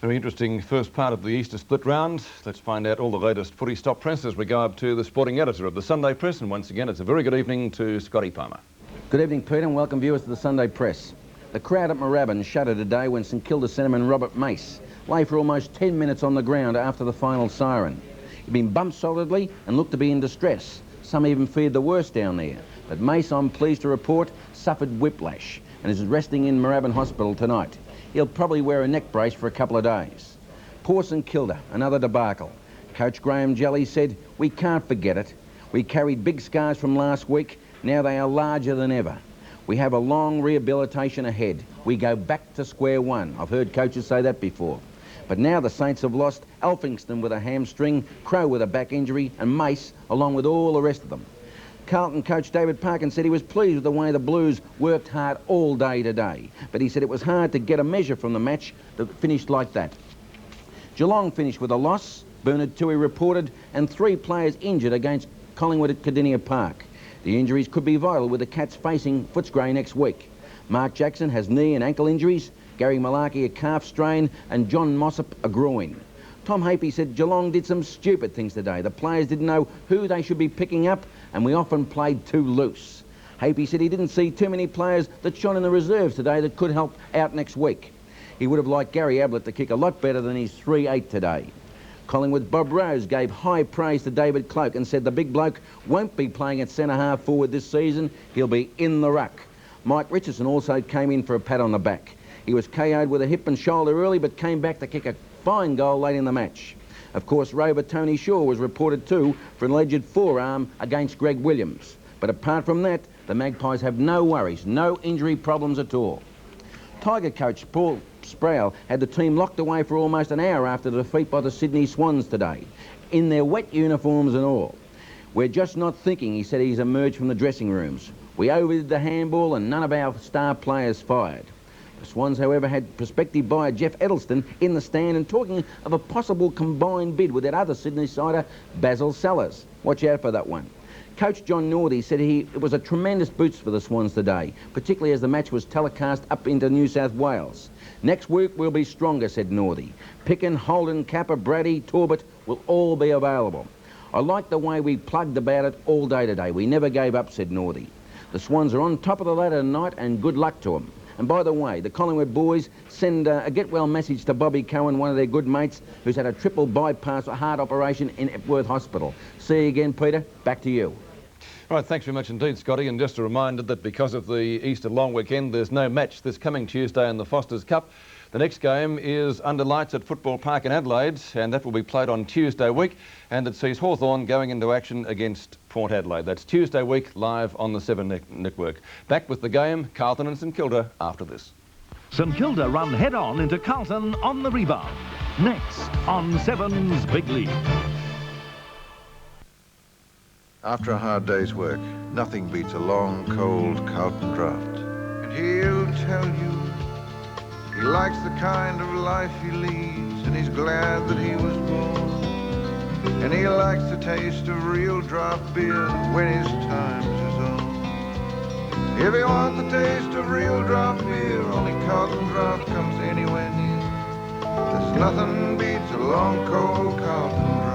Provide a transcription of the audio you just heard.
Very interesting first part of the Easter split round. Let's find out all the latest footy stop press as we go up to the sporting editor of the Sunday Press. And once again, it's a very good evening to Scotty Palmer. Good evening, Peter, and welcome viewers to the Sunday Press. The crowd at Moorabbin shuddered today when St Kilda centreman Robert Mace lay for almost 10 minutes on the ground after the final siren. He'd been bumped solidly and looked to be in distress. Some even feared the worst down there. But Mace, I'm pleased to report, suffered whiplash and is resting in Moorabbin Hospital tonight. He'll probably wear a neck brace for a couple of days. Poor St Kilda, another debacle. Coach Graham Jelly said, "We can't forget it. We carried big scars from last week. Now they are larger than ever. We have a long rehabilitation ahead. We go back to square one." I've heard coaches say that before. But now the Saints have lost Alphingston with a hamstring, Crow with a back injury, and Mace, along with all the rest of them. Carlton coach David Parkin said he was pleased with the way the Blues worked hard all day today. But he said it was hard to get a measure from the match that finished like that. Geelong finished with a loss. Bernard Toohey reported, and 3 players injured against Collingwood at Cardinia Park. The injuries could be vital with the Cats facing Footscray next week. Mark Jackson has knee and ankle injuries, Gary Malarkey a calf strain, and John Mossop a groin. Tom Hapey said Geelong did some stupid things today. The players didn't know who they should be picking up, and we often played too loose. Hapey said he didn't see too many players that shone in the reserves today that could help out next week. He would have liked Gary Ablett to kick a lot better than his 3-8 today. Collingwood's Bob Rose gave high praise to David Cloke and said the big bloke won't be playing at centre-half forward this season. He'll be in the ruck. Mike Richardson also came in for a pat on the back. He was KO'd with a hip and shoulder early, but came back to kick a fine goal late in the match. Of course, rover Tony Shaw was reported too for an alleged forearm against Greg Williams. But apart from that, the Magpies have no worries, no injury problems at all. Tiger coach Paul Sproul had the team locked away for almost an hour after the defeat by the Sydney Swans today, in their wet uniforms and all. "We're just not thinking," he said. He's emerged from the dressing rooms. "We overdid the handball and none of our star players fired." The Swans, however, had prospective buyer Jeff Edelston in the stand and talking of a possible combined bid with that other Sydney sider, Basil Sellers. Watch out for that one. Coach John Northey said it was a tremendous boost for the Swans today, particularly as the match was telecast up into New South Wales. "Next week we'll be stronger," said Northey. "Picken, Holden, Capper, Brady, Torbett will all be available. I like the way we plugged about it all day today. We never gave up," said Northey. The Swans are on top of the ladder tonight, and good luck to them. And by the way, the Collingwood boys send a get-well message to Bobby Cohen, one of their good mates, who's had a triple bypass heart operation in Epworth Hospital. See you again, Peter. Back to you. All right, thanks very much indeed, Scotty. And just a reminder that because of the Easter long weekend, there's no match this coming Tuesday in the Foster's Cup. The next game is under lights at Football Park in Adelaide, and that will be played on Tuesday week, and it sees Hawthorn going into action against Port Adelaide. That's Tuesday week, live on the 7 Network. Back with the game, Carlton and St Kilda after this. St Kilda run head-on into Carlton on the rebound. Next on 7's Big League. After a hard day's work, nothing beats a long, cold Carlton draft. And he'll tell you he likes the kind of life he leads, and he's glad that he was born. And he likes the taste of real draft beer when his time's his own. If you want the taste of real draft beer, only Carlton Draft comes anywhere near. There's nothing beats a long, cold Carlton draft.